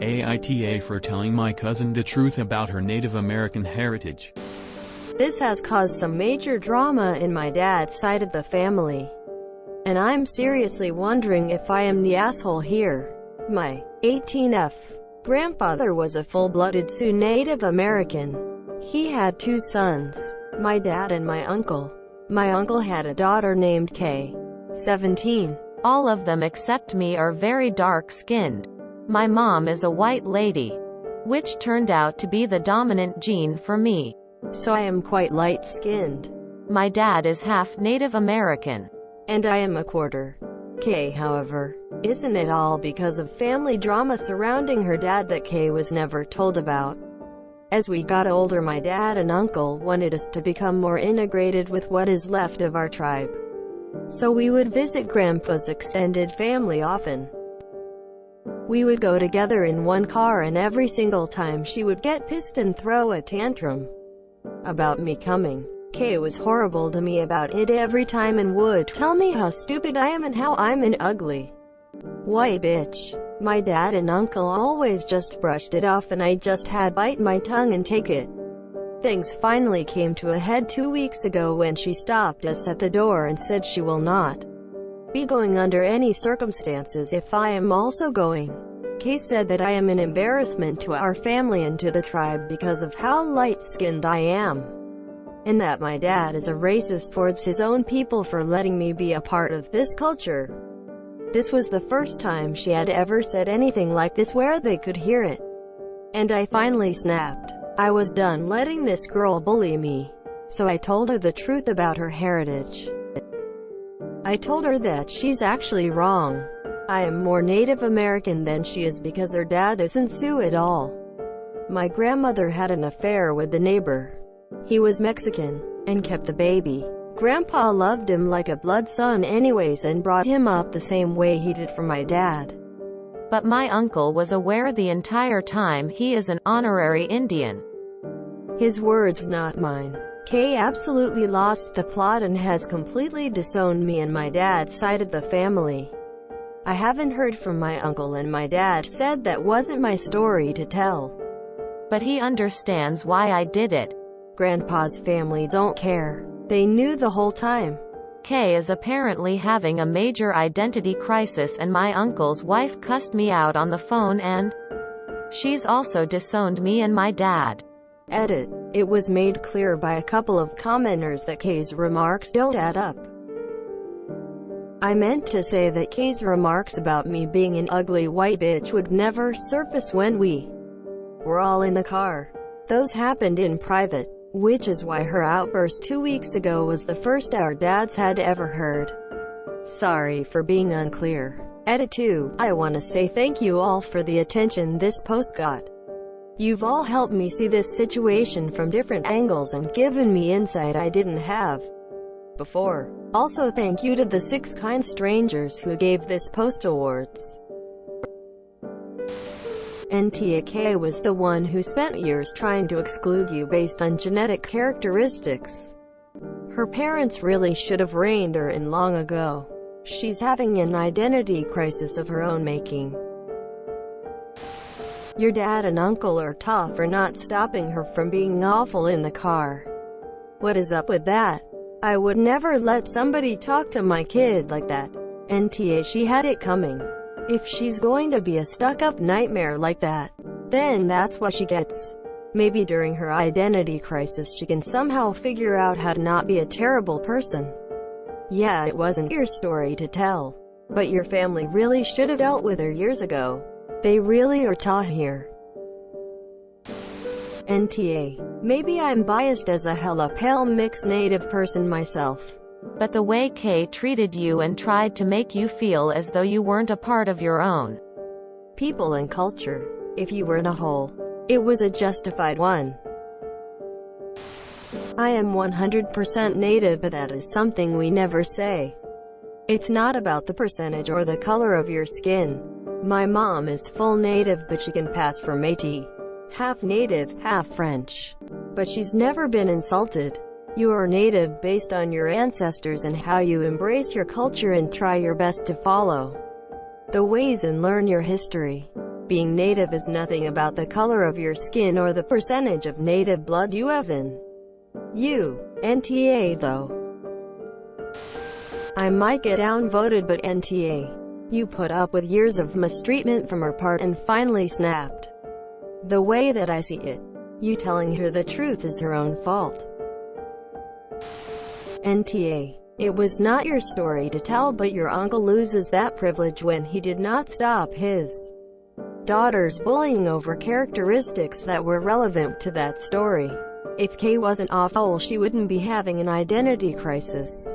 AITA for telling my cousin the truth about her Native American heritage. This has caused some major drama in my dad's side of the family. And I'm seriously wondering if I am the asshole here. My 18F grandfather was a full-blooded Sioux Native American. He had two sons, my dad and my uncle. My uncle had a daughter named Kay, 17. All of them except me are very dark-skinned. My mom is a white lady, which turned out to be the dominant gene for me. So I am quite light-skinned. My dad is half Native American. And I am a quarter. Kay, however, isn't it all because of family drama surrounding her dad that Kay was never told about? As we got older, my dad and uncle wanted us to become more integrated with what is left of our tribe. So we would visit Grandpa's extended family often. We would go together in one car, and every single time she would get pissed and throw a tantrum about me coming. Kay was horrible to me about it every time and would tell me how stupid I am and how I'm an ugly white bitch. My dad and uncle always just brushed it off, and I just had to bite my tongue and take it. Things finally came to a head 2 weeks ago when she stopped us at the door and said she will not be going under any circumstances if I am also going. Kay said that I am an embarrassment to our family and to the tribe because of how light-skinned I am, and that my dad is a racist towards his own people for letting me be a part of this culture. This was the first time she had ever said anything like this where they could hear it. And I finally snapped. I was done letting this girl bully me. So I told her the truth about her heritage. I told her that she's actually wrong. I am more Native American than she is because her dad isn't Sioux at all. My grandmother had an affair with the neighbor. He was Mexican, and kept the baby. Grandpa loved him like a blood son anyways and brought him up the same way he did for my dad. But my uncle was aware the entire time he is an honorary Indian. His words, not mine. Kay absolutely lost the plot and has completely disowned me and my dad's side of the family. I haven't heard from my uncle, and my dad said that wasn't my story to tell. But he understands why I did it. Grandpa's family don't care. They knew the whole time. Kay is apparently having a major identity crisis, and my uncle's wife cussed me out on the phone, and she's also disowned me and my dad. Edit. It was made clear by a couple of commenters that Kay's remarks don't add up. I meant to say that Kay's remarks about me being an ugly white bitch would never surface when we were all in the car. Those happened in private, which is why her outburst 2 weeks ago was the first our dads had ever heard. Sorry for being unclear. Edit 2. I want to say thank you all for the attention this post got. You've all helped me see this situation from different angles and given me insight I didn't have before. Also, thank you to the 6 kind strangers who gave this post awards. Kay was the one who spent years trying to exclude you based on genetic characteristics. Her parents really should have reined her in long ago. She's having an identity crisis of her own making. Your dad and uncle are tough for not stopping her from being awful in the car. What is up with that? I would never let somebody talk to my kid like that. She had it coming. If she's going to be a stuck-up nightmare like that, then that's what she gets. Maybe during her identity crisis she can somehow figure out how to not be a terrible person. Yeah, it wasn't your story to tell, but your family really should have dealt with her years ago. They really are tough here. Maybe I'm biased as a hella pale mixed Native person myself. But the way Kay treated you and tried to make you feel as though you weren't a part of your own people and culture, if you were in a hole, it was a justified one. I am 100% Native, but that is something we never say. It's not about the percentage or the color of your skin. My mom is full Native, but she can pass for Métis. Half Native, half French. But she's never been insulted. You are Native based on your ancestors and how you embrace your culture and try your best to follow the ways and learn your history. Being native is nothing about the color of your skin or the percentage of native blood you have in you. NTA though. I might get downvoted, but NTA. You put up with years of mistreatment from her part and finally snapped. The way that I see it, you telling her the truth is her own fault. NTA. It was not your story to tell, but your uncle loses that privilege when he did not stop his daughter's bullying over characteristics that were relevant to that story. If Kay wasn't awful, she wouldn't be having an identity crisis.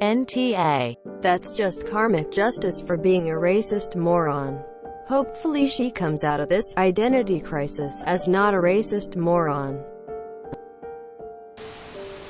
NTA. That's just karmic justice for being a racist moron. Hopefully she comes out of this identity crisis as not a racist moron.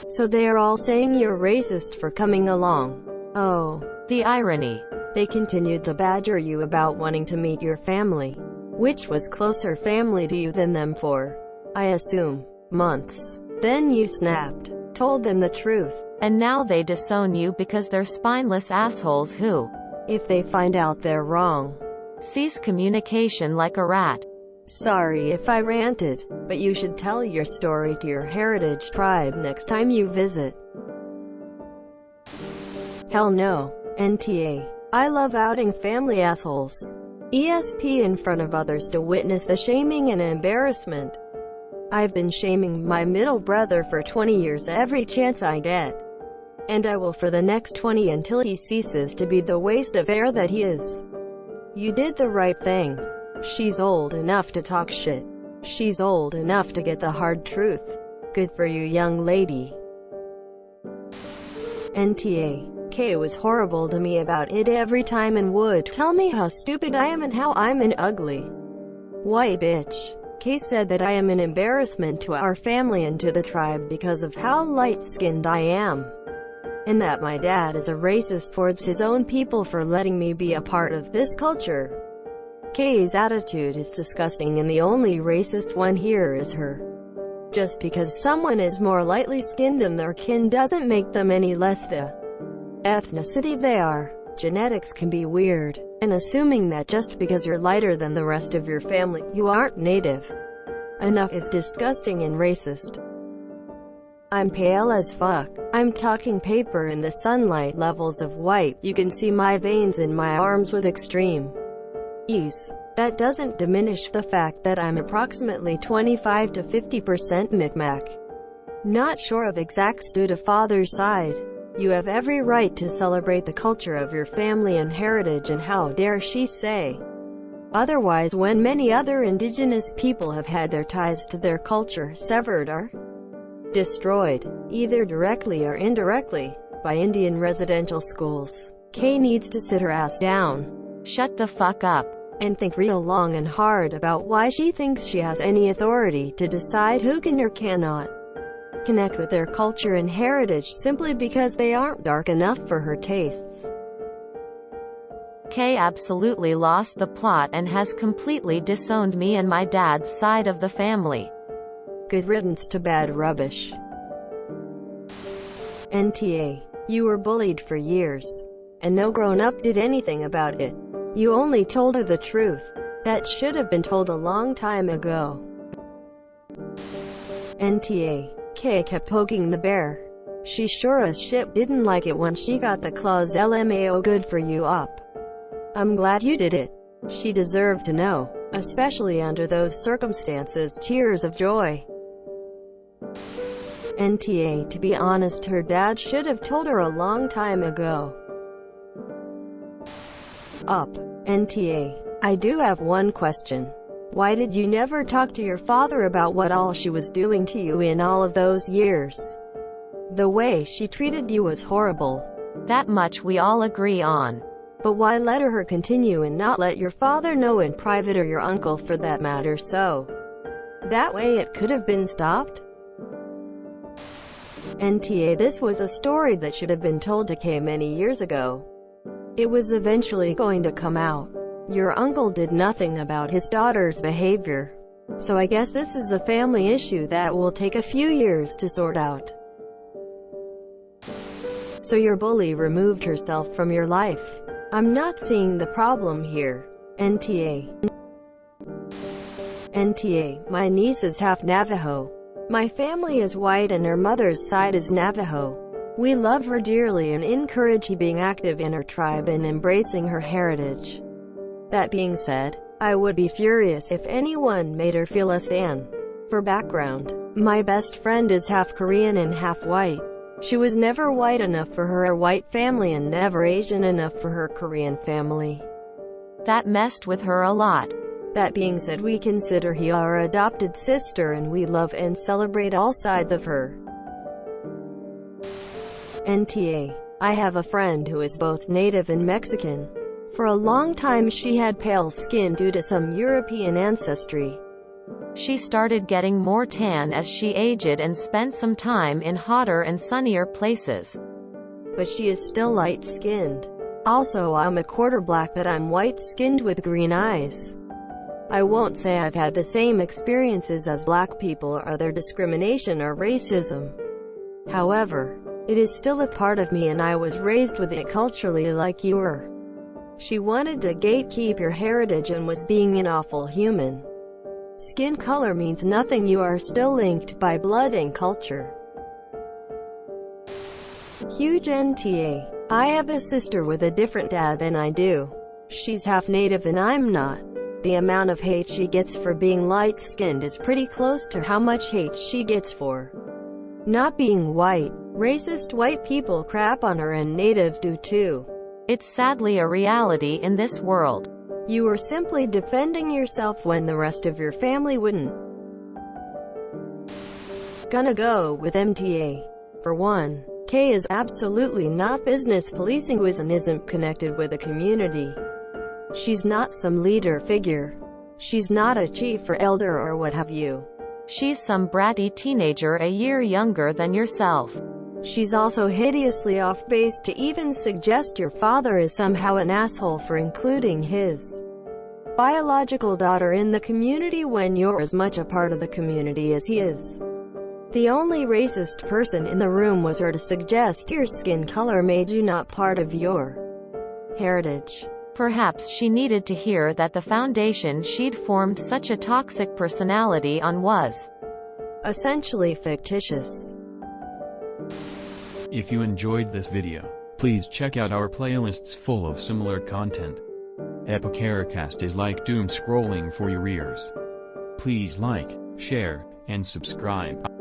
So they are all saying you're racist for coming along. Oh. The irony. They continued to badger you about wanting to meet your family, which was closer family to you than them for, I assume, months. Then you snapped, told them the truth. And now they disown you because they're spineless assholes who, if they find out they're wrong, cease communication like a rat. Sorry if I ranted, but you should tell your story to your heritage tribe next time you visit. Hell no. NTA. I love outing family assholes. ESP in front of others to witness the shaming and embarrassment. I've been shaming my middle brother for 20 years every chance I get. And I will for the next 20 until he ceases to be the waste of air that he is. You did the right thing. She's old enough to talk shit. She's old enough to get the hard truth. Good for you, young lady. NTA. Kay was horrible to me about it every time and would tell me how stupid I am and how I'm an ugly white bitch. Kay said that I am an embarrassment to our family and to the tribe because of how light-skinned I am, and that my dad is a racist towards his own people for letting me be a part of this culture. Kay's attitude is disgusting, and the only racist one here is her. Just because someone is more lightly skinned than their kin doesn't make them any less the ethnicity they are. Genetics can be weird, and assuming that just because you're lighter than the rest of your family, you aren't native enough is disgusting and racist. I'm pale as fuck. I'm talking paper in the sunlight levels of white. You can see my veins in my arms with extreme ease. That doesn't diminish the fact that I'm approximately 25 to 50% Micmac. Not sure of exact stew to father's side. You have every right to celebrate the culture of your family and heritage, and how dare she say otherwise when many other indigenous people have had their ties to their culture severed or destroyed, either directly or indirectly, by Indian residential schools. Kay needs to sit her ass down, shut the fuck up, and think real long and hard about why she thinks she has any authority to decide who can or cannot connect with their culture and heritage simply because they aren't dark enough for her tastes. Kay absolutely lost the plot and has completely disowned me and my dad's side of the family. Good riddance to bad rubbish. NTA. You were bullied for years, and no grown-up did anything about it. You only told her the truth. That should have been told a long time ago. NTA. Kay kept poking the bear. She sure as shit didn't like it when she got the clause LMAO good for you up. I'm glad you did it. She deserved to know, especially under those circumstances. Tears of joy. NTA. To be honest, her dad should have told her a long time ago. Up. NTA. I do have one question. Why did you never talk to your father about what all she was doing to you in all of those years? The way she treated you was horrible. That much we all agree on. But why let her continue and not let your father know in private, or your uncle for that matter, so that way it could have been stopped? NTA. This was a story that should have been told to Kay many years ago. It was eventually going to come out. Your uncle did nothing about his daughter's behavior. So I guess this is a family issue that will take a few years to sort out. So your bully removed herself from your life. I'm not seeing the problem here. NTA. NTA. My niece is half Navajo. My family is white and her mother's side is Navajo. We love her dearly and encourage her being active in her tribe and embracing her heritage. That being said, I would be furious if anyone made her feel less than. For background, my best friend is half Korean and half white. She was never white enough for her white family and never Asian enough for her Korean family. That messed with her a lot. That being said, we consider her our adopted sister and we love and celebrate all sides of her. NTA. I have a friend who is both Native and Mexican. For a long time she had pale skin due to some European ancestry. She started getting more tan as she aged and spent some time in hotter and sunnier places. But she is still light-skinned. Also, I'm a quarter black, but I'm white-skinned with green eyes. I won't say I've had the same experiences as black people or other discrimination or racism. However, it is still a part of me and I was raised with it culturally like you were. She wanted to gatekeep your heritage and was being an awful human. Skin color means nothing, you are still linked by blood and culture. Huge NTA. I have a sister with a different dad than I do. She's half Native and I'm not. The amount of hate she gets for being light-skinned is pretty close to how much hate she gets for not being white. Racist white people crap on her and natives do too. It's sadly a reality in this world. You were simply defending yourself when the rest of your family wouldn't. Gonna go with MTA. For one, Kay is absolutely not business policing who isn't connected with the community. She's not some leader figure. She's not a chief or elder or what have you. She's some bratty teenager a year younger than yourself. She's also hideously off base to even suggest your father is somehow an asshole for including his biological daughter in the community when you're as much a part of the community as he is. The only racist person in the room was her to suggest your skin color made you not part of your heritage. Perhaps she needed to hear that the foundation she'd formed such a toxic personality on was essentially fictitious. If you enjoyed this video, please check out our playlists full of similar content. AmITheAsshole is like doom scrolling for your ears. Please like, share, and subscribe.